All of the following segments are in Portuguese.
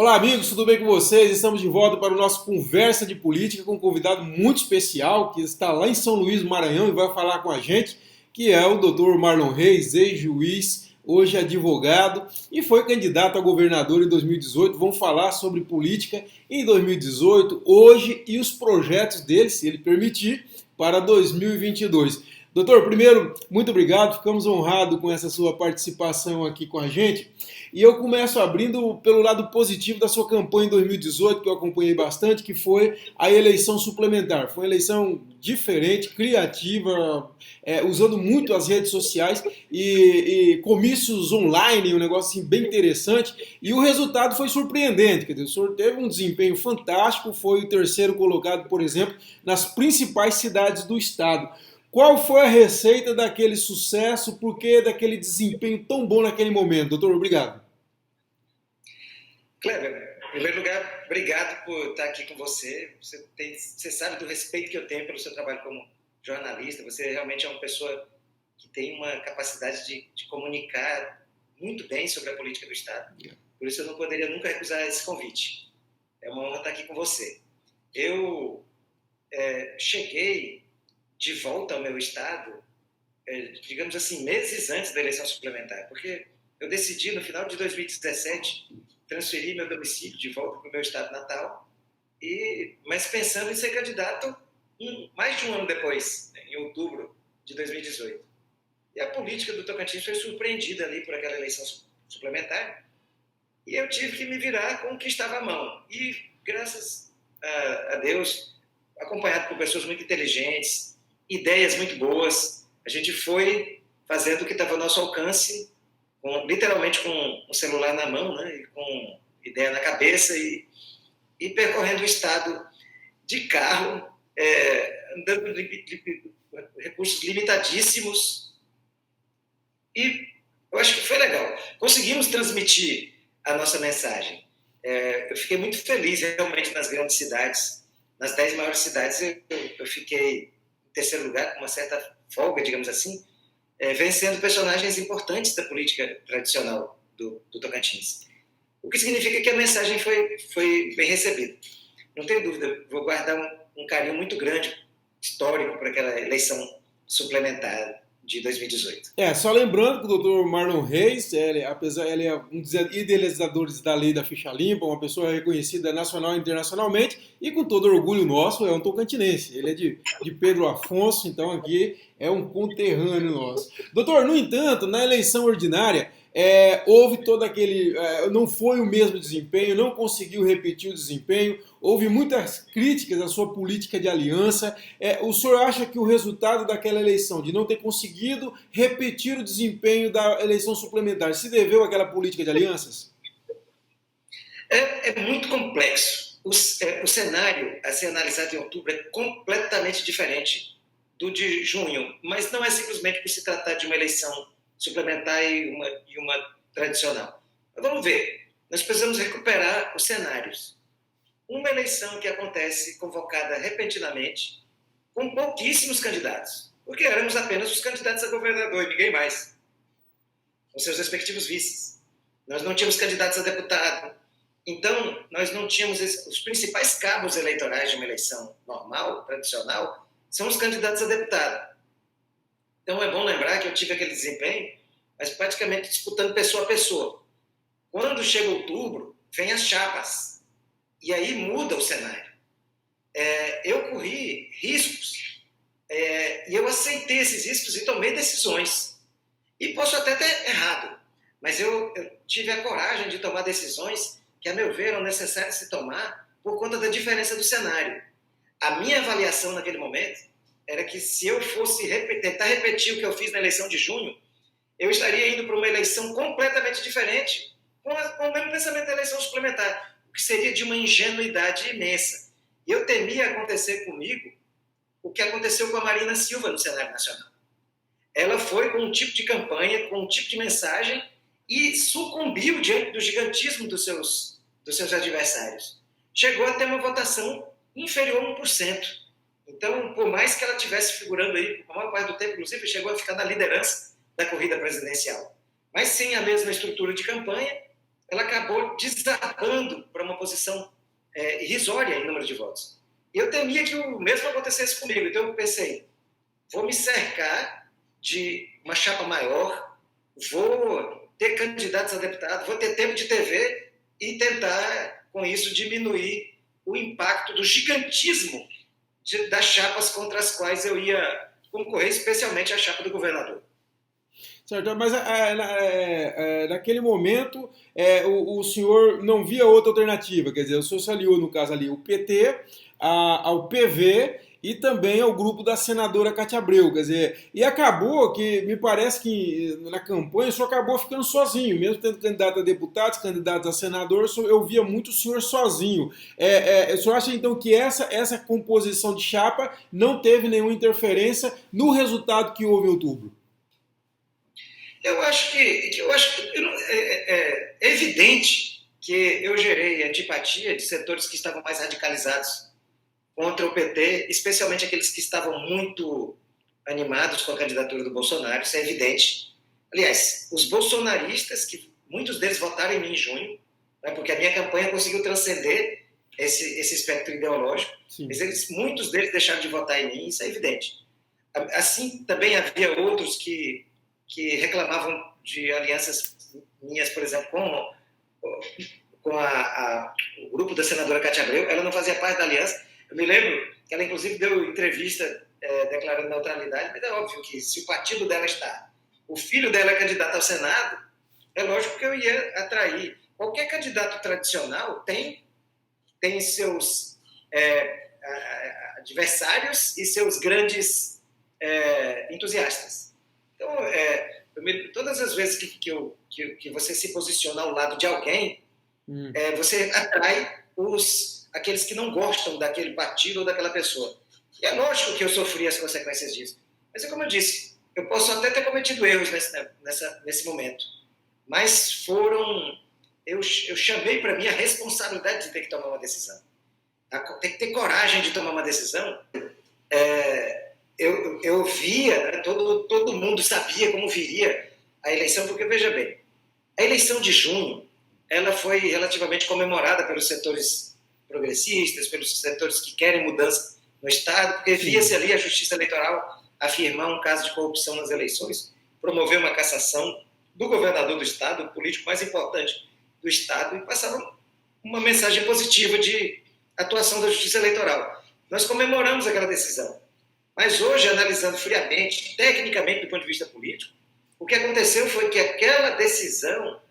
Olá, amigos, tudo bem com vocês? Estamos de volta para o nosso Conversa de Política com um convidado muito especial que está lá em São Luís, do Maranhão, e vai falar com a gente, que é o Dr. Marlon Reis, ex-juiz, hoje advogado e foi candidato a governador em 2018. Vamos falar sobre política em 2018, hoje e os projetos dele, se ele permitir, para 2022. Doutor, primeiro, muito obrigado, ficamos honrados com essa sua participação aqui com a gente. E eu começo abrindo pelo lado positivo da sua campanha em 2018, que eu acompanhei bastante, que foi a eleição suplementar. Foi uma eleição diferente, criativa, usando muito as redes sociais e comícios online, um negócio assim, bem interessante. E o resultado foi surpreendente, quer dizer, o senhor teve um desempenho fantástico, foi o terceiro colocado, por exemplo, nas principais cidades do estado. Qual foi a receita daquele sucesso? Por que daquele desempenho tão bom naquele momento? Doutor, obrigado. Kleber, em primeiro lugar, obrigado por estar aqui com você. Você sabe do respeito que eu tenho pelo seu trabalho como jornalista. Você realmente é uma pessoa que tem uma capacidade de comunicar muito bem sobre a política do Estado. Por isso eu não poderia nunca recusar esse convite. É uma honra estar aqui com você. Eu cheguei de volta ao meu estado, digamos assim, meses antes da eleição suplementar, porque eu decidi, no final de 2017, transferir meu domicílio de volta para o meu estado natal, mas pensando em ser candidato mais de um ano depois, em outubro de 2018. E a política do Tocantins foi surpreendida ali por aquela eleição suplementar, e eu tive que me virar com o que estava à mão. E, graças a Deus, acompanhado por pessoas muito inteligentes, ideias muito boas, a gente foi fazendo o que estava ao nosso alcance, literalmente com um celular na mão, né, e com ideia na cabeça, e percorrendo o estado de carro, andando recursos limitadíssimos, e eu acho que foi legal. Conseguimos transmitir a nossa mensagem. Eu fiquei muito feliz realmente nas grandes cidades, nas 10 maiores cidades eu fiquei terceiro lugar, com uma certa folga, digamos assim, vencendo personagens importantes da política tradicional do Tocantins. O que significa que a mensagem foi bem recebida. Não tenho dúvida, vou guardar um carinho muito grande, histórico, para aquela eleição suplementar de 2018. Só lembrando que o doutor Marlon Reis, ele é um dos idealizadores da lei da ficha limpa, uma pessoa reconhecida nacional e internacionalmente, e com todo orgulho nosso, é um tocantinense. Ele é de Pedro Afonso, então aqui é um conterrâneo nosso. Doutor, no entanto, na eleição ordinária, houve todo aquele... não foi o mesmo desempenho, não conseguiu repetir o desempenho, houve muitas críticas à sua política de aliança. O senhor acha que o resultado daquela eleição, de não ter conseguido repetir o desempenho da eleição suplementar, se deveu àquela política de alianças? É muito complexo. O cenário a ser analisado em outubro é completamente diferente do de junho, mas não é simplesmente por se tratar de uma eleição suplementar e uma tradicional. Mas vamos ver, nós precisamos recuperar os cenários. Uma eleição que acontece convocada repentinamente, com pouquíssimos candidatos, porque éramos apenas os candidatos a governador e ninguém mais, com seus respectivos vices. Nós não tínhamos candidatos a deputado, então nós não tínhamos os principais cabos eleitorais de uma eleição normal, tradicional, são os candidatos a deputado. Então é bom lembrar que eu tive aquele desempenho, mas praticamente disputando pessoa a pessoa. Quando chega outubro, vem as chapas. E aí muda o cenário. Eu corri riscos e eu aceitei esses riscos e tomei decisões. E posso até ter errado, mas eu tive a coragem de tomar decisões que, a meu ver, eram necessárias se tomar por conta da diferença do cenário. A minha avaliação naquele momento era que, se eu fosse tentar repetir o que eu fiz na eleição de junho, eu estaria indo para uma eleição completamente diferente, com o mesmo pensamento da eleição suplementar, o que seria de uma ingenuidade imensa. Eu temia acontecer comigo o que aconteceu com a Marina Silva no cenário nacional. Ela foi com um tipo de campanha, com um tipo de mensagem, e sucumbiu diante do gigantismo dos seus adversários. Chegou a ter uma votação inferior a 1%. Então, por mais que ela estivesse figurando aí, a maior parte do tempo, inclusive, chegou a ficar na liderança da corrida presidencial. Mas sem a mesma estrutura de campanha ela acabou desabando para uma posição irrisória em número de votos. E eu temia que o mesmo acontecesse comigo. Então eu pensei, vou me cercar de uma chapa maior, vou ter candidatos a deputado, vou ter tempo de TV e tentar, com isso, diminuir o impacto do gigantismo das chapas contra as quais eu ia concorrer, especialmente a chapa do governador. Certo, mas naquele momento o senhor não via outra alternativa, quer dizer, o senhor se aliou, no caso ali, o PT, ao PV e também ao grupo da senadora Cátia Abreu, quer dizer, e acabou que, me parece que na campanha o senhor acabou ficando sozinho, mesmo tendo candidato a deputados, candidatos a senador, eu via muito o senhor sozinho. O senhor acha então que essa composição de chapa não teve nenhuma interferência no resultado que houve em outubro? Eu acho que é evidente que eu gerei antipatia de setores que estavam mais radicalizados contra o PT, especialmente aqueles que estavam muito animados com a candidatura do Bolsonaro, isso é evidente. Aliás, os bolsonaristas, que muitos deles votaram em mim em junho, né, porque a minha campanha conseguiu transcender esse espectro ideológico, mas muitos deles deixaram de votar em mim, isso é evidente. Assim, também havia outros que reclamavam de alianças minhas, por exemplo, com o grupo da senadora Cátia Abreu. Ela não fazia parte da aliança. Eu me lembro que ela, inclusive, deu entrevista declarando neutralidade, mas é óbvio que se o partido dela está, o filho dela é candidato ao Senado, é lógico que eu ia atrair. Qualquer candidato tradicional tem seus adversários e seus grandes entusiastas. Então, todas as vezes que você se posiciona ao lado de alguém, você atrai aqueles que não gostam daquele partido ou daquela pessoa. E é lógico que eu sofri as consequências disso. Mas é como eu disse, eu posso até ter cometido erros nesse momento. Mas eu chamei para mim a responsabilidade de ter que tomar uma decisão. Tem que ter coragem de tomar uma decisão. Eu via, né, todo mundo sabia como viria a eleição, porque, veja bem, a eleição de junho ela foi relativamente comemorada pelos setores progressistas, pelos setores que querem mudança no Estado, porque via-se ali a Justiça Eleitoral afirmar um caso de corrupção nas eleições, promover uma cassação do governador do Estado, o político mais importante do Estado, e passava uma mensagem positiva de atuação da Justiça Eleitoral. Nós comemoramos aquela decisão. Mas hoje, analisando friamente, tecnicamente, do ponto de vista político, o que aconteceu foi que aquela decisão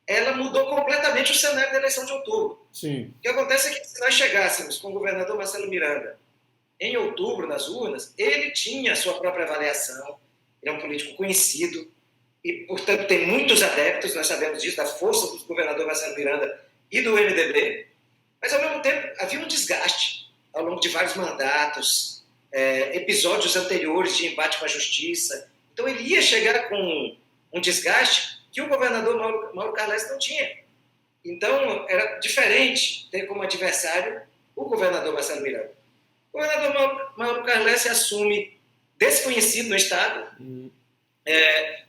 ela mudou completamente o cenário da eleição de outubro. Sim. O que acontece é que se nós chegássemos com o governador Marcelo Miranda em outubro, nas urnas, ele tinha a sua própria avaliação, ele é um político conhecido e, portanto, tem muitos adeptos, nós sabemos disso, da força do governador Marcelo Miranda e do MDB, mas, ao mesmo tempo, havia um desgaste ao longo de vários mandatos, episódios anteriores de embate com a justiça. Então, ele ia chegar com um desgaste que o governador Mauro Carles não tinha. Então, era diferente ter como adversário o governador Marcelo Miranda. O governador Mauro Carles assume desconhecido no Estado,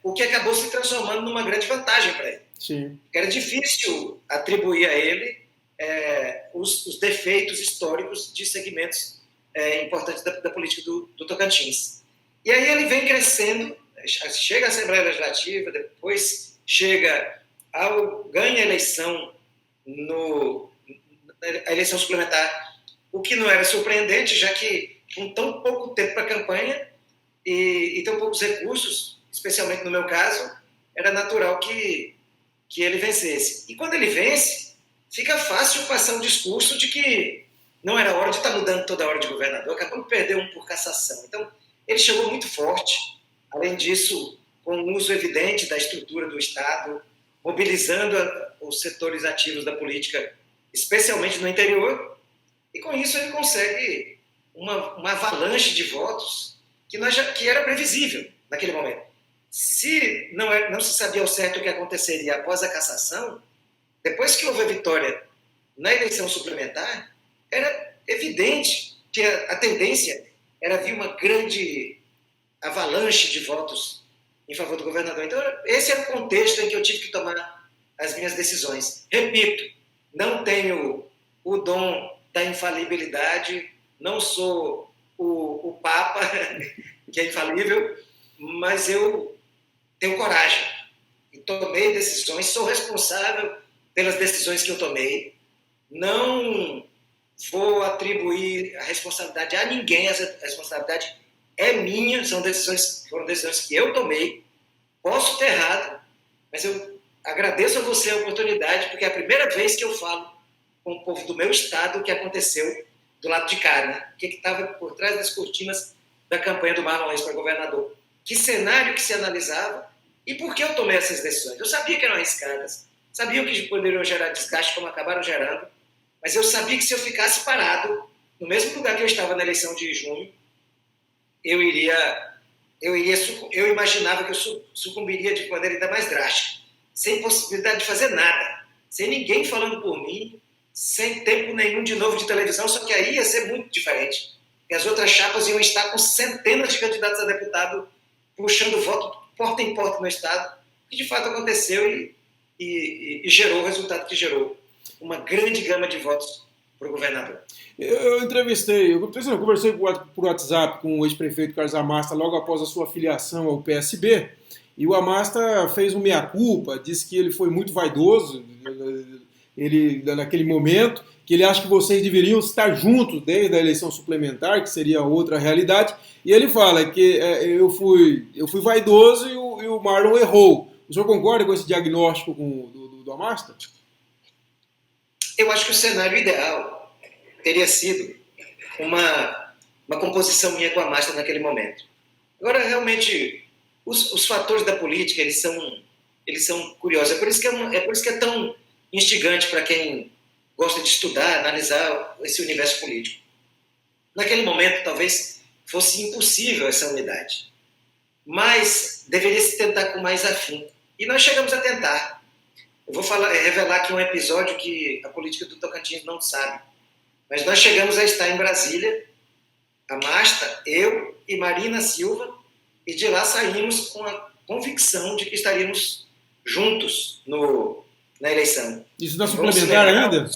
o que acabou se transformando numa grande vantagem para ele. Sim. Era difícil atribuir a ele os defeitos históricos de segmentos importantes da política do Tocantins. E aí ele vem crescendo, chega à Assembleia Legislativa, depois ganha a eleição, a eleição suplementar, o que não era surpreendente, já que com tão pouco tempo para a campanha e tão poucos recursos, especialmente no meu caso, era natural que ele vencesse. E quando ele vence, fica fácil passar um discurso de que não era hora de estar mudando toda hora de governador, acabou de perder um por cassação. Então, ele chegou muito forte, além disso, com um uso evidente da estrutura do Estado, mobilizando os setores ativos da política, especialmente no interior, e com isso ele consegue uma avalanche de votos que era previsível naquele momento. Se não se sabia ao certo o que aconteceria após a cassação, depois que houve a vitória na eleição suplementar, era evidente que a tendência era vir uma grande avalanche de votos em favor do governador. Então, esse era o contexto em que eu tive que tomar as minhas decisões. Repito, não tenho o dom da infalibilidade, não sou o Papa, que é infalível, mas eu tenho coragem e tomei decisões, sou responsável pelas decisões que eu tomei, não vou atribuir a responsabilidade a ninguém, a responsabilidade é minha, foram decisões que eu tomei, posso ter errado, mas eu agradeço a você a oportunidade, porque é a primeira vez que eu falo com o povo do meu estado o que aconteceu do lado de cá, né? O que estava por trás das cortinas da campanha do Marlon Reis para governador. Que cenário que se analisava e por que eu tomei essas decisões. Eu sabia que eram arriscadas, sabia que poderiam gerar desgaste, como acabaram gerando, mas eu sabia que se eu ficasse parado no mesmo lugar que eu estava na eleição de junho, eu imaginava que eu sucumbiria de maneira ainda mais drástica, sem possibilidade de fazer nada, sem ninguém falando por mim, sem tempo nenhum de novo de televisão, só que aí ia ser muito diferente. E as outras chapas iam estar com centenas de candidatos a deputado puxando voto porta em porta no estado, que de fato aconteceu e gerou o resultado que gerou. Uma grande gama de votos para o governador. Eu conversei por WhatsApp com o ex-prefeito Carlos Amasta logo após a sua filiação ao PSB, e o Amasta fez um meia-culpa, disse que ele foi muito vaidoso naquele momento, que ele acha que vocês deveriam estar juntos desde a eleição suplementar, que seria outra realidade, e ele fala que eu fui vaidoso e o Marlon errou. O senhor concorda com esse diagnóstico do Amasta? Eu acho que o cenário ideal teria sido uma composição minha com a Amasta naquele momento. Agora, realmente, os fatores da política, eles são curiosos. É por isso que é tão instigante para quem gosta de estudar, analisar esse universo político. Naquele momento, talvez fosse impossível essa unidade, mas deveria se tentar com mais afinco. E nós chegamos a tentar. Eu vou revelar aqui um episódio que a política do Tocantins não sabe, mas nós chegamos a estar em Brasília, Amasta, eu e Marina Silva, e de lá saímos com a convicção de que estaríamos juntos na eleição. Isso na suplementar ainda?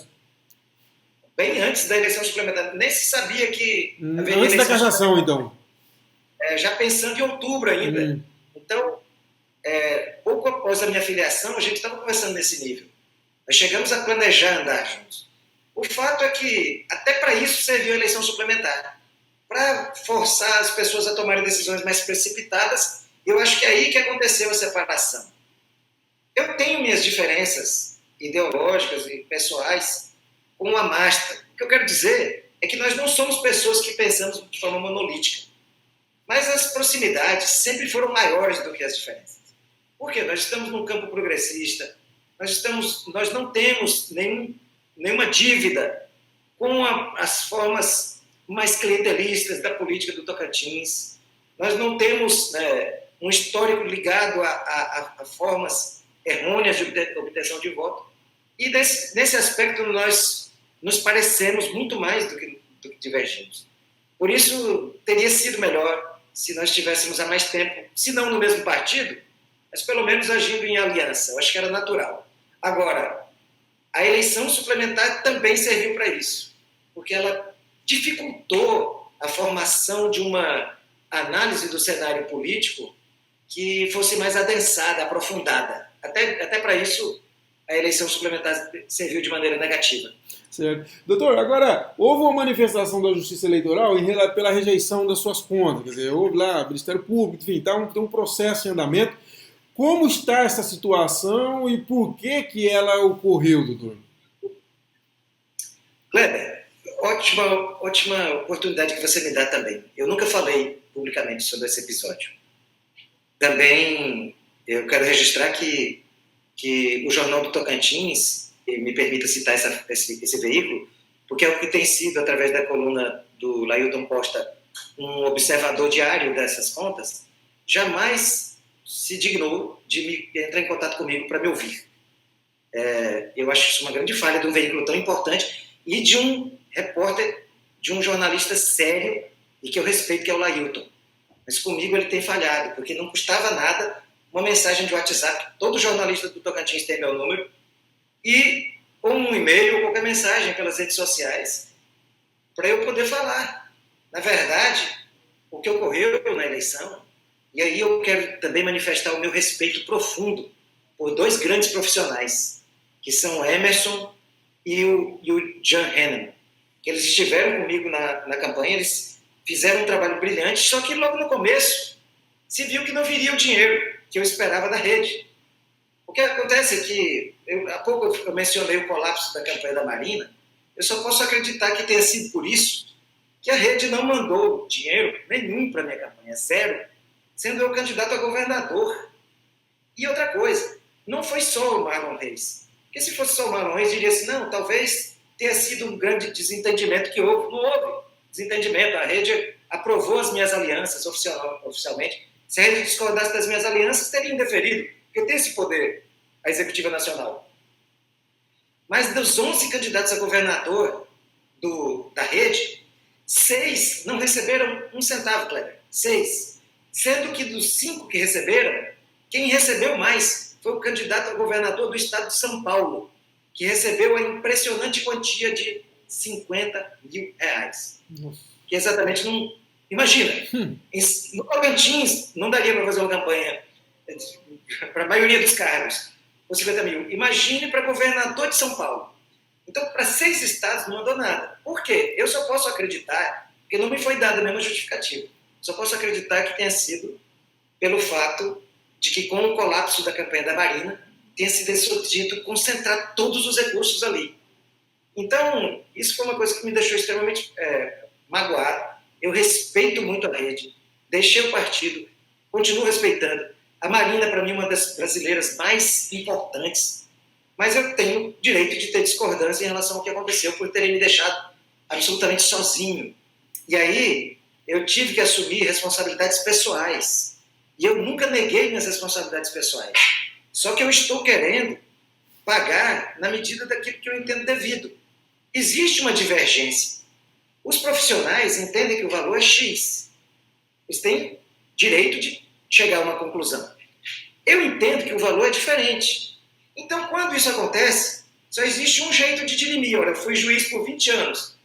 Bem antes da eleição suplementar. Nem se sabia que haveria antes da cassação, então. Já pensando em outubro ainda. Então, pouco após a minha filiação, a gente estava conversando nesse nível. Nós chegamos a planejar andar juntos. O fato é que, até para isso, serviu a eleição suplementar. Para forçar as pessoas a tomarem decisões mais precipitadas, eu acho que é aí que aconteceu a separação. Eu tenho minhas diferenças ideológicas e pessoais com o Amasta. O que eu quero dizer é que nós não somos pessoas que pensamos de forma monolítica. Mas as proximidades sempre foram maiores do que as diferenças. Por quê? Nós estamos num campo progressista, nós não temos nenhuma dívida com as formas mais clientelistas da política do Tocantins. Nós não temos um histórico ligado a formas errôneas de obtenção de voto. E nesse aspecto nós nos parecemos muito mais do que divergimos. Por isso, teria sido melhor se nós estivéssemos há mais tempo, se não no mesmo partido, mas pelo menos agindo em aliança. Eu acho que era natural. Agora, a eleição suplementar também serviu para isso, porque ela dificultou a formação de uma análise do cenário político que fosse mais adensada, aprofundada. Até para isso, a eleição suplementar serviu de maneira negativa. Certo. Doutor, agora, houve uma manifestação da Justiça Eleitoral pela rejeição das suas contas. Quer dizer, houve lá Ministério Público, enfim, tem um processo em andamento. Como está essa situação e por que ela ocorreu, doutor? Kleber, ótima oportunidade que você me dá também. Eu nunca falei publicamente sobre esse episódio. Também eu quero registrar que o Jornal do Tocantins, me permita citar esse veículo, porque é o que tem sido, através da coluna do Lailton Costa, um observador diário dessas contas, jamais se dignou de entrar em contato comigo para me ouvir. Eu acho isso uma grande falha de um veículo tão importante e de um repórter, de um jornalista sério e que eu respeito, que é o Lailton. Mas comigo ele tem falhado, porque não custava nada uma mensagem de WhatsApp, todo jornalista do Tocantins tem meu número, e ou um e-mail ou qualquer mensagem pelas redes sociais para eu poder falar. Na verdade, o que ocorreu na eleição, e aí eu quero também manifestar o meu respeito profundo por dois grandes profissionais, que são o Emerson e o John Hanneman, que eles estiveram comigo na campanha, eles fizeram um trabalho brilhante, só que logo no começo se viu que não viria o dinheiro que eu esperava da rede. O que acontece é que, há pouco eu mencionei o colapso da campanha da Marina, eu só posso acreditar que tenha sido por isso que a rede não mandou dinheiro nenhum para a minha campanha, zero, sendo eu candidato a governador. E outra coisa, não foi só o Marlon Reis. Porque se fosse só o Marlon Reis, diria assim, não, talvez tenha sido um grande desentendimento que houve. Não houve desentendimento, a rede aprovou as minhas alianças oficialmente. Se a rede discordasse das minhas alianças, teria indeferido, porque tem esse poder, a Executiva Nacional. Mas dos 11 candidatos a governador da rede, 6 não receberam um centavo, Kleber. 6. Sendo que dos 5 que receberam, quem recebeu mais foi o candidato a governador do estado de São Paulo, que recebeu a impressionante quantia de R$50 mil. Que exatamente não... Imagina, no Tocantins não daria para fazer uma campanha para a maioria dos cargos com 50 mil. Imagine para governador de São Paulo. Então, para 6 estados não mandou nada. Por quê? Eu só posso acreditar, porque não me foi dada nenhuma justificativa, só posso acreditar que tenha sido pelo fato de que, com o colapso da campanha da Marina, tenha sido decidido concentrar todos os recursos ali. Então, isso foi uma coisa que me deixou extremamente magoado. Eu respeito muito a rede, deixei o partido, continuo respeitando. A Marina, para mim, é uma das brasileiras mais importantes, mas eu tenho direito de ter discordância em relação ao que aconteceu por terem me deixado absolutamente sozinho. E aí, eu tive que assumir responsabilidades pessoais. E eu nunca neguei minhas responsabilidades pessoais. Só que eu estou querendo pagar na medida daquilo que eu entendo devido. Existe uma divergência. Os profissionais entendem que o valor é X. Eles têm direito de chegar a uma conclusão. Eu entendo que o valor é diferente. Então, quando isso acontece, só existe um jeito de dirimir. Olha, eu fui juiz por 20 anos.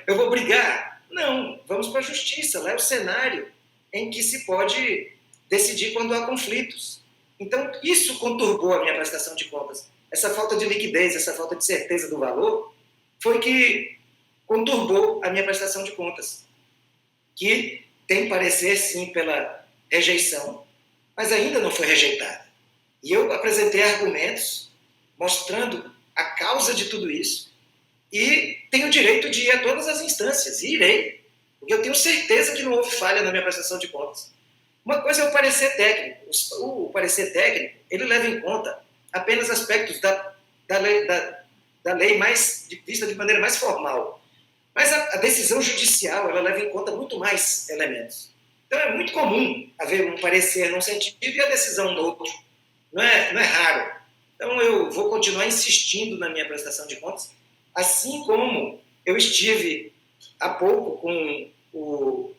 Eu vou brigar? Não, vamos para a justiça. Lá é o cenário em que se pode decidir quando há conflitos. Então, isso conturbou a minha prestação de contas. Essa falta de liquidez, essa falta de certeza do valor, foi que conturbou a minha prestação de contas, que tem parecer, sim, pela rejeição, mas ainda não foi rejeitada. E eu apresentei argumentos mostrando a causa de tudo isso e tenho o direito de ir a todas as instâncias, e irei, porque eu tenho certeza que não houve falha na minha prestação de contas. Uma coisa é o parecer técnico. O parecer técnico, ele leva em conta apenas aspectos da lei mais, vista de maneira mais formal. Mas a decisão judicial, ela leva em conta muito mais elementos. Então é muito comum haver um parecer num sentido e a decisão no outro. Não é raro. Então eu vou continuar insistindo na minha prestação de contas, assim como eu estive há pouco com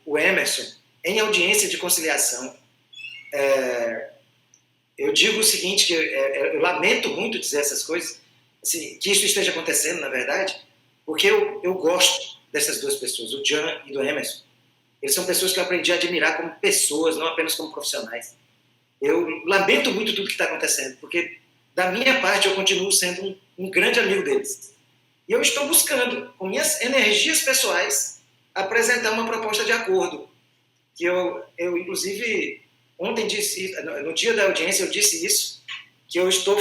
o Emerson em audiência de conciliação. Eu digo o seguinte, que eu lamento muito dizer essas coisas, assim, que isso esteja acontecendo, na verdade, porque eu gosto dessas duas pessoas, o John e do Emerson. Eles são pessoas que eu aprendi a admirar como pessoas, não apenas como profissionais. Eu lamento muito tudo que está acontecendo, porque, da minha parte, eu continuo sendo um grande amigo deles. E eu estou buscando, com minhas energias pessoais, apresentar uma proposta de acordo. Que eu inclusive, ontem disse, no dia da audiência, eu disse isso, que eu estou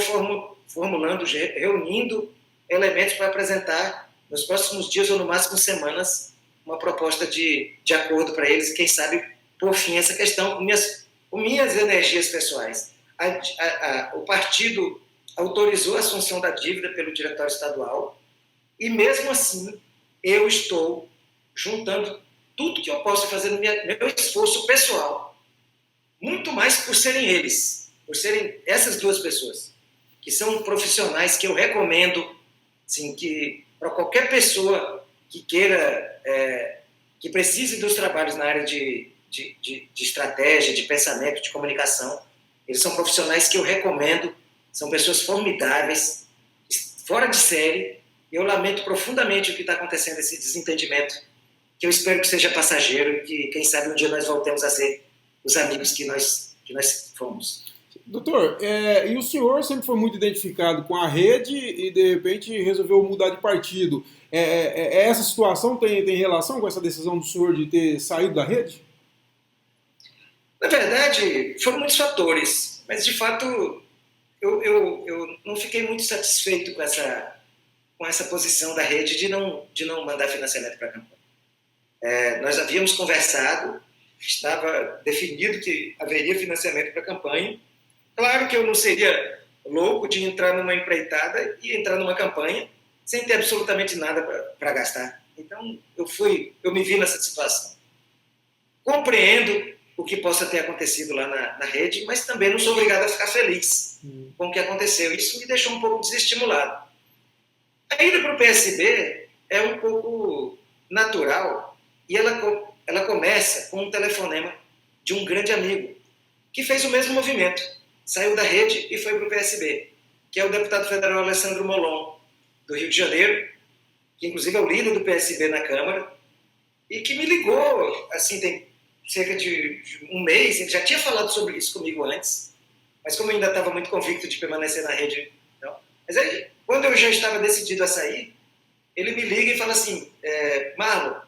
formulando, reunindo elementos para apresentar nos próximos dias ou no máximo semanas uma proposta de acordo para eles e quem sabe por fim essa questão com minhas energias pessoais. O partido autorizou a assunção da dívida pelo diretório estadual e mesmo assim eu estou juntando tudo que eu posso fazer no meu esforço pessoal, muito mais por serem eles, por serem essas duas pessoas que são profissionais que eu recomendo, assim, que para qualquer pessoa que queira, que precise dos trabalhos na área de estratégia, de pensamento, de comunicação, Eles são profissionais que eu recomendo, são pessoas formidáveis, fora de série. Eu lamento profundamente o que está acontecendo, esse desentendimento, que eu espero que seja passageiro e que, quem sabe, um dia nós voltemos a ser os amigos que nós fomos. Doutor, e o senhor sempre foi muito identificado com a rede e de repente resolveu mudar de partido. Essa situação tem relação com essa decisão do senhor de ter saído da rede? Na verdade, foram muitos fatores, mas de fato eu não fiquei muito satisfeito com essa posição da rede de não mandar financiamento para a campanha. Nós havíamos conversado, estava definido que haveria financiamento para a campanha. Claro que eu não seria louco de entrar numa empreitada e entrar numa campanha sem ter absolutamente nada para gastar. Então, eu me vi nessa situação. Compreendo o que possa ter acontecido lá na rede, mas também não sou obrigado a ficar feliz com o que aconteceu. Isso me deixou um pouco desestimulado. A ida para o PSB é um pouco natural e ela começa com um telefonema de um grande amigo que fez o mesmo movimento. Saiu da rede e foi para o PSB, que é o deputado federal Alessandro Molon, do Rio de Janeiro, que inclusive é o líder do PSB na Câmara, e que me ligou, assim, tem cerca de um mês. Ele já tinha falado sobre isso comigo antes, mas como eu ainda estava muito convicto de permanecer na rede, não. Mas aí, quando eu já estava decidido a sair, ele me liga e fala assim, Marlon,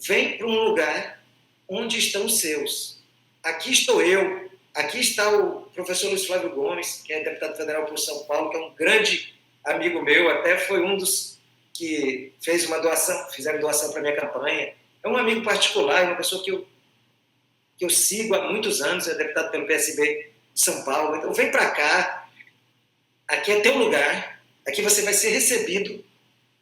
vem para um lugar onde estão os seus. Aqui estou eu, aqui está o professor Luiz Flávio Gomes, que é deputado federal por São Paulo, que é um grande amigo meu, até foi um dos que fizeram doação para a minha campanha. É um amigo particular, uma pessoa que eu sigo há muitos anos, é deputado pelo PSB de São Paulo. Então vem para cá, aqui é teu lugar, aqui você vai ser recebido.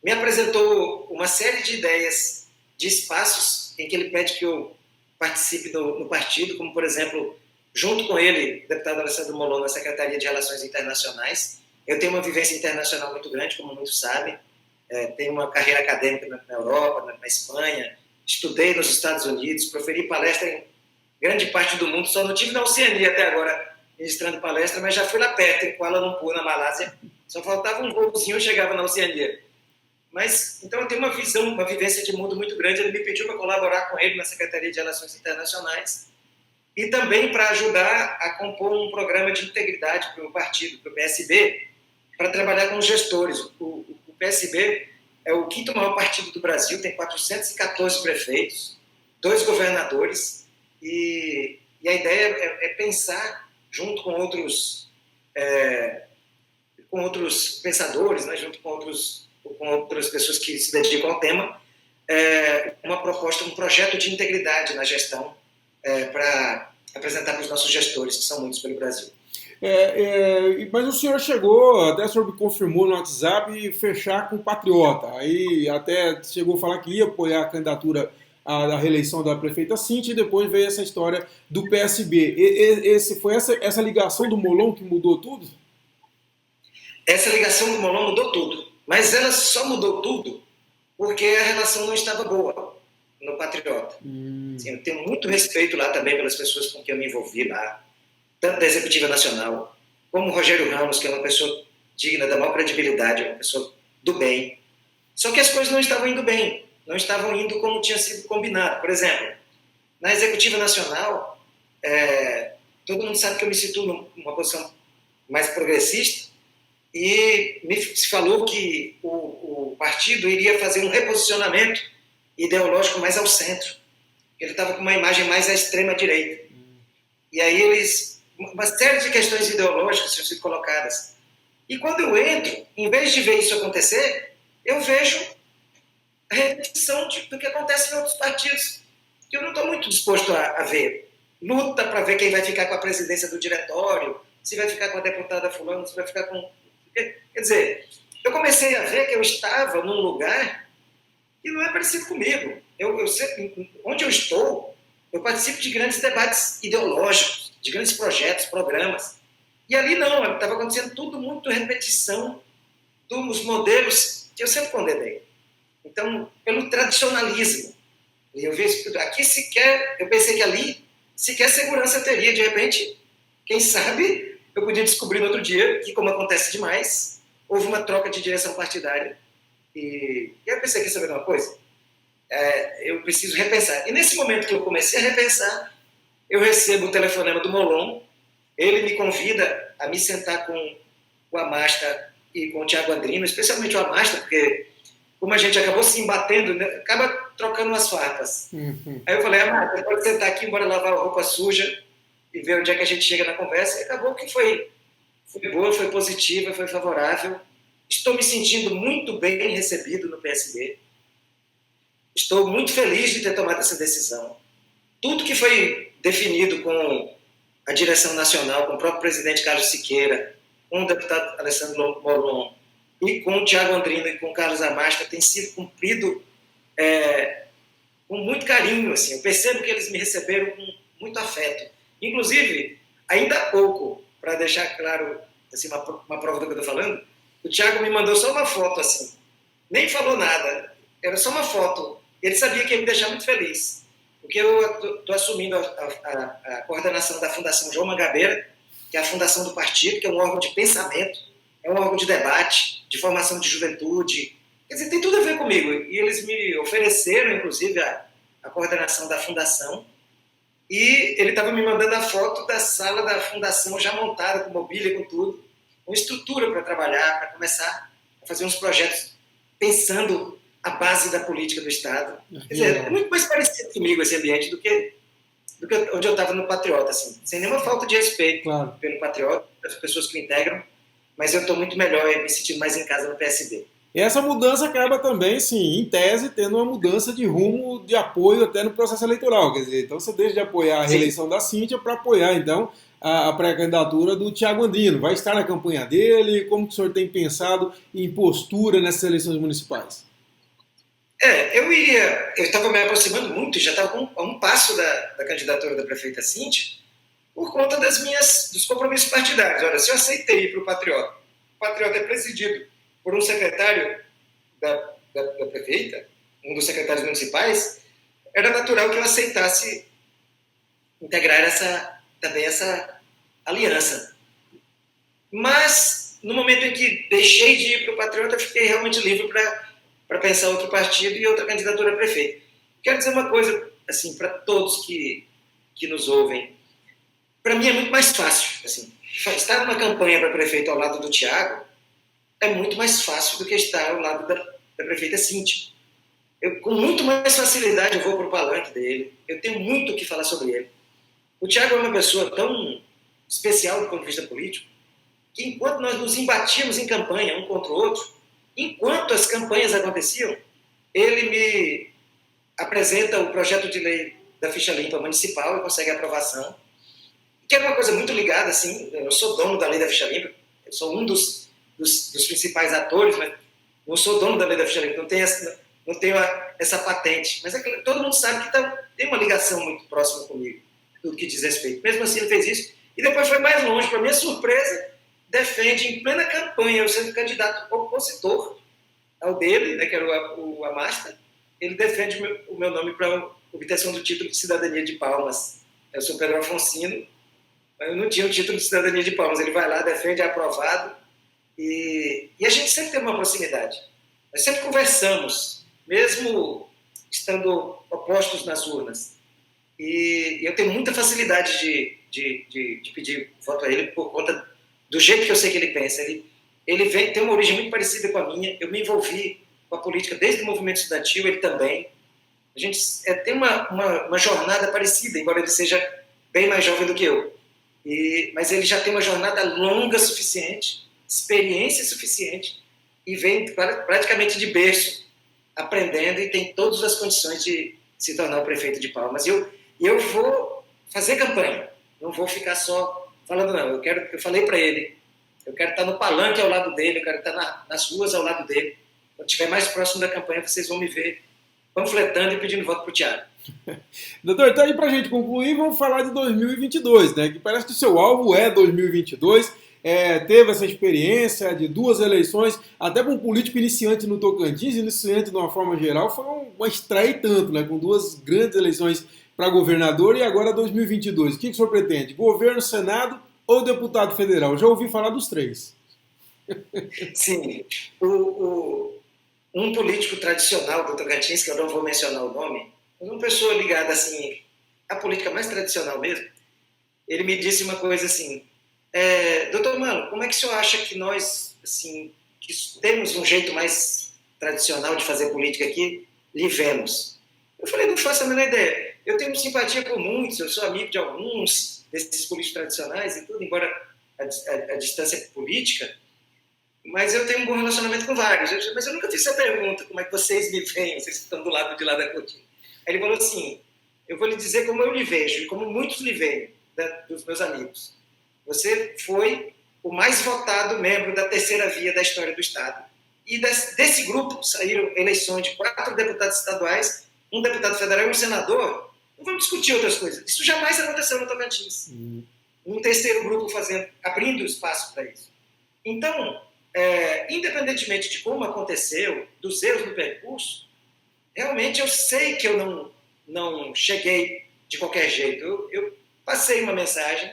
Me apresentou uma série de ideias, de espaços em que ele pede que eu participe no partido, como, por exemplo, junto com ele, o deputado Alessandro Molon, na Secretaria de Relações Internacionais. Eu tenho uma vivência internacional muito grande, como muitos sabem. Tenho uma carreira acadêmica na Europa, na Espanha, estudei nos Estados Unidos, proferi palestra em grande parte do mundo, só não tive na Oceania até agora, ministrando palestra, mas já fui lá perto, em Kuala Lumpur, na Malásia. Só faltava um voozinho e chegava na Oceania. Mas, então, eu tenho uma vivência de mundo muito grande. Ele me pediu para colaborar com ele na Secretaria de Relações Internacionais e também para ajudar a compor um programa de integridade para o partido, para o PSB, para trabalhar com os gestores. O PSB é o quinto maior partido do Brasil, tem 414 prefeitos, 2 governadores, e a ideia é pensar, junto com outros pensadores, né, junto com outras pessoas que se dedicam ao tema, uma proposta, um projeto de integridade na gestão para apresentar para os nossos gestores, que são muitos pelo Brasil. Mas o senhor chegou, até o senhor me confirmou no WhatsApp, fechar com o Patriota. Aí até chegou a falar que ia apoiar a candidatura à reeleição da prefeita Cíntia, e depois veio essa história do PSB. Foi essa ligação do Molon que mudou tudo? Essa ligação do Molon mudou tudo. Mas ela só mudou tudo porque a relação não estava boa no Patriota. Assim, eu tenho muito respeito lá também pelas pessoas com quem eu me envolvi lá, tanto da Executiva Nacional, como o Rogério Ramos, que é uma pessoa digna da maior credibilidade, uma pessoa do bem. Só que as coisas não estavam indo bem, não estavam indo como tinha sido combinado. Por exemplo, na Executiva Nacional, todo mundo sabe que eu me situo numa posição mais progressista, e se falou que o partido iria fazer um reposicionamento ideológico mais ao centro. Ele estava com uma imagem mais à extrema-direita. E aí uma série de questões ideológicas tinham sido colocadas. E quando eu entro, em vez de ver isso acontecer, eu vejo a repetição do que acontece em outros partidos, que eu não estou muito disposto a ver. Luta para ver quem vai ficar com a presidência do diretório, se vai ficar com a deputada fulano, se vai ficar com... Quer dizer, eu comecei a ver que eu estava num lugar que não é parecido comigo. Onde eu estou, eu participo de grandes debates ideológicos, de grandes projetos, programas. E ali não, estava acontecendo tudo muito repetição dos modelos que eu sempre condenei. Então, pelo tradicionalismo. E eu pensei que ali sequer segurança teria. De repente, Quem sabe eu podia descobrir no outro dia que, como acontece demais, houve uma troca de direção partidária. E eu pensei, quer saber de uma coisa? Eu preciso repensar. E nesse momento que eu comecei a repensar, eu recebo um telefonema do Molon. Ele me convida a me sentar com o Amasta e com o Thiago Andrino, especialmente o Amasta, porque como a gente acabou se embatendo, né, acaba trocando umas farpas. Aí eu falei, Amasta, pode sentar aqui, bora lavar a roupa suja e ver onde é que a gente chega na conversa. E acabou que foi boa, foi positiva, foi favorável. Estou me sentindo muito bem recebido no PSD. Estou muito feliz de ter tomado essa decisão. Tudo que foi definido com a direção nacional, com o próprio presidente Carlos Siqueira, com o deputado Alessandro Molon e com o Thiago Andrino e com o Carlos Amasta, tem sido cumprido com muito carinho. Assim. Eu percebo que eles me receberam com muito afeto. Inclusive, ainda há pouco, para deixar claro assim, uma prova do que eu estou falando, o Thiago me mandou só uma foto, assim, nem falou nada, era só uma foto. Ele sabia que ia me deixar muito feliz, porque eu estou assumindo a coordenação da Fundação João Mangabeira, que é a fundação do partido, que é um órgão de pensamento, é um órgão de debate, de formação de juventude. Quer dizer, tem tudo a ver comigo. E eles me ofereceram, inclusive, a coordenação da fundação. E ele estava me mandando a foto da sala da fundação já montada, com mobília, com tudo, com estrutura para trabalhar, para começar a fazer uns projetos pensando a base da política do Estado. Quer dizer, é muito mais parecido comigo esse ambiente do que onde eu estava no Patriota, assim, sem nenhuma falta de respeito pelo Patriota, pelas pessoas que o integram, mas eu estou muito melhor, me sentindo mais em casa no PSD. E essa mudança acaba também, sim, em tese, tendo uma mudança de rumo, de apoio até no processo eleitoral. Quer dizer, então você deixa de apoiar a reeleição da Cíntia para apoiar, então, a pré-candidatura do Thiago Andrino. Vai estar na campanha dele? Como que o senhor tem pensado em postura nessas eleições municipais? Eu estava me aproximando muito, já estava a um passo da candidatura da prefeita Cíntia, por conta dos compromissos partidários. Olha, se eu aceitei ir para o Patriota é presidido por um secretário da prefeita, um dos secretários municipais, era natural que eu aceitasse integrar também essa aliança. Mas, no momento em que deixei de ir para o Patriota, eu fiquei realmente livre para pensar outro partido e outra candidatura a prefeito. Quero dizer uma coisa, assim, para todos que nos ouvem. Para mim é muito mais fácil. Assim, estar numa campanha para prefeito ao lado do Thiago é muito mais fácil do que estar ao lado da prefeita Cíntia. Com muito mais facilidade eu vou para o palanque dele. Eu tenho muito o que falar sobre ele. O Thiago é uma pessoa tão especial do ponto de vista político que enquanto nós nos embatíamos em campanha um contra o outro, enquanto as campanhas aconteciam, ele me apresenta o projeto de lei da ficha limpa municipal e consegue a aprovação, que é uma coisa muito ligada, assim, eu sou dono da lei da ficha limpa, eu sou um dos principais atores, mas não sou dono da lei da ficha limpa, não tenho essa patente, mas todo mundo sabe que tem uma ligação muito próxima comigo, tudo que diz respeito. Mesmo assim ele fez isso, e depois foi mais longe, para minha surpresa, defende em plena campanha, eu sendo candidato opositor ao dele, né, que era o Amasta, ele defende o meu nome para obtenção do título de cidadania de Palmas. Eu sou Pedro Afonsino, mas eu não tinha o título de cidadania de Palmas. Ele vai lá, defende, é aprovado, e a gente sempre tem uma proximidade. Nós sempre conversamos, mesmo estando opostos nas urnas. E eu tenho muita facilidade de pedir voto a ele por conta do jeito que eu sei que ele pensa. Ele tem uma origem muito parecida com a minha. Eu me envolvi com a política desde o movimento estudantil, ele também. A gente tem uma jornada parecida, embora ele seja bem mais jovem do que eu. Mas ele já tem uma jornada longa suficiente, experiência suficiente, e vem praticamente de berço, aprendendo, e tem todas as condições de se tornar o prefeito de Palmas. E eu vou fazer campanha, não vou ficar só falando, não. Eu falei para ele, eu quero estar no palanque ao lado dele, eu quero estar nas ruas ao lado dele. Quando estiver mais próximo da campanha, vocês vão me ver panfletando e pedindo voto para o Thiago. Doutor, então aí para a gente concluir, vamos falar de 2022, né? Que parece que o seu alvo é 2022. Teve essa experiência de 2 eleições, até para um político iniciante no Tocantins, iniciante de uma forma geral, foi uma estreia e tanto, né? Com 2 grandes eleições para governador e agora 2022. O que o senhor pretende? Governo, Senado ou deputado federal? Já ouvi falar dos três. Sim, um político tradicional do Tocantins, que eu não vou mencionar o nome, uma pessoa ligada assim à política mais tradicional mesmo, ele me disse uma coisa assim: doutor Mano, como é que o senhor acha que nós, assim, que temos um jeito mais tradicional de fazer política aqui, lhe vemos? Eu falei, não faço a menor ideia. Eu tenho simpatia por muitos, eu sou amigo de alguns desses políticos tradicionais e tudo, embora a distância política, mas eu tenho um bom relacionamento com vários. Mas eu nunca fiz essa pergunta, como é que vocês me veem, vocês que estão do lado de lá da cortina. Aí ele falou assim, eu vou lhe dizer como eu lhe vejo, e como muitos lhe veem, dos meus amigos. Você foi o mais votado membro da terceira via da história do Estado. E desse grupo saíram eleições de 4 deputados estaduais, um deputado federal e um senador. Não vamos discutir outras coisas. Isso jamais aconteceu no Tocantins. Um terceiro grupo abrindo espaço para isso. Então, independentemente de como aconteceu, dos erros no percurso, realmente eu sei que eu não cheguei de qualquer jeito. Eu passei uma mensagem,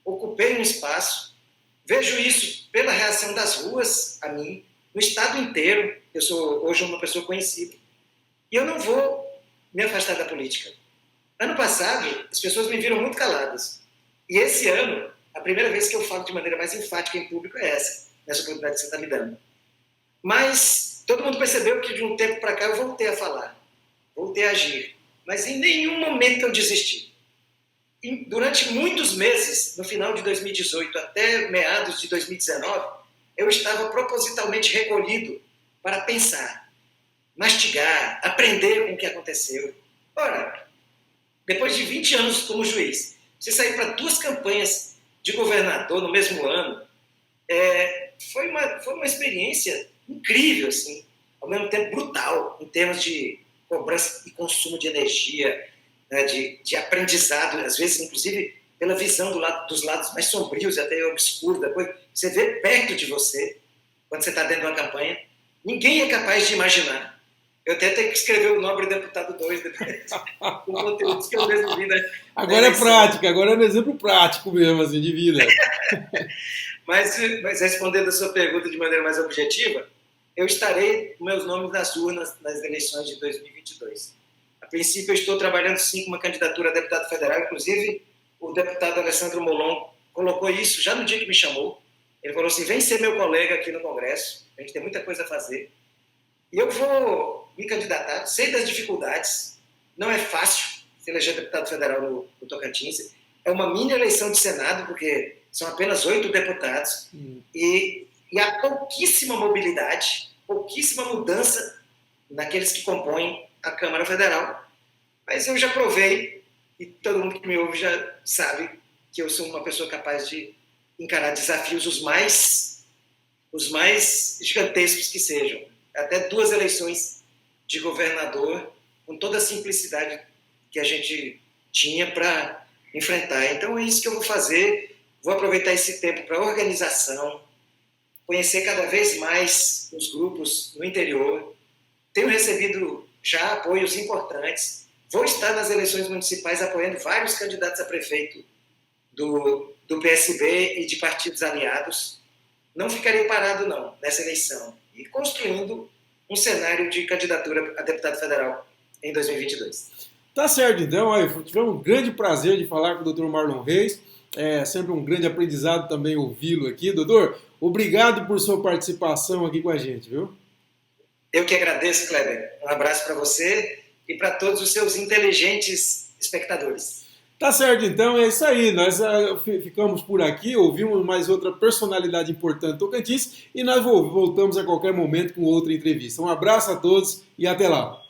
ocupei um espaço, vejo isso pela reação das ruas a mim, no estado inteiro. Eu sou hoje uma pessoa conhecida. E eu não vou me afastar da política. Ano passado, as pessoas me viram muito caladas. E esse ano, a primeira vez que eu falo de maneira mais enfática em público é nessa oportunidade que você está me dando. Mas todo mundo percebeu que de um tempo para cá eu voltei a falar, voltei a agir. Mas em nenhum momento eu desisti. E durante muitos meses, no final de 2018 até meados de 2019, eu estava propositalmente recolhido para pensar, mastigar, aprender com o que aconteceu. Ora, depois de 20 anos como juiz, você sair para 2 campanhas de governador no mesmo ano, foi uma experiência incrível, assim, ao mesmo tempo brutal, em termos de cobrança e consumo de energia, né, de aprendizado, às vezes, inclusive, pela visão dos lados mais sombrios e até obscuros da coisa. Você vê perto de você, quando você está dentro de uma campanha. Ninguém é capaz de imaginar. Eu até tenho que escrever o Nobre Deputado 2 depois, com conteúdos que eu mesmo vi. Agora é prática, agora é um exemplo prático mesmo, assim, de vida. Mas respondendo a sua pergunta de maneira mais objetiva, eu estarei com meus nomes nas urnas nas eleições de 2022. A princípio, eu estou trabalhando sim com uma candidatura a deputado federal, inclusive o deputado Alessandro Molon colocou isso já no dia que me chamou. Ele falou assim, vem ser meu colega aqui no Congresso, a gente tem muita coisa a fazer. E eu vou me candidatar, sei das dificuldades, não é fácil se eleger deputado federal no Tocantins, é uma mini eleição de Senado, porque são apenas 8 deputados, e há pouquíssima mobilidade, pouquíssima mudança naqueles que compõem a Câmara Federal. Mas eu já provei, e todo mundo que me ouve já sabe, que eu sou uma pessoa capaz de encarar desafios os mais gigantescos que sejam. Até 2 eleições de governador, com toda a simplicidade que a gente tinha para enfrentar. Então é isso que eu vou fazer. Vou aproveitar esse tempo para organização, conhecer cada vez mais os grupos no interior. Tenho recebido já apoios importantes. Vou estar nas eleições municipais apoiando vários candidatos a prefeito do PSB e de partidos aliados. Não ficarei parado, não, nessa eleição. E construindo um cenário de candidatura a deputado federal em 2022. Tá certo, então. Tivemos um grande prazer de falar com o Dr. Marlon Reis. É sempre um grande aprendizado também ouvi-lo aqui. Doutor, obrigado por sua participação aqui com a gente, viu? Eu que agradeço, Kleber. Um abraço para você e para todos os seus inteligentes espectadores. Tá certo, então, é isso aí. Nós ficamos por aqui, ouvimos mais outra personalidade importante do Tocantins e nós voltamos a qualquer momento com outra entrevista. Um abraço a todos e até lá.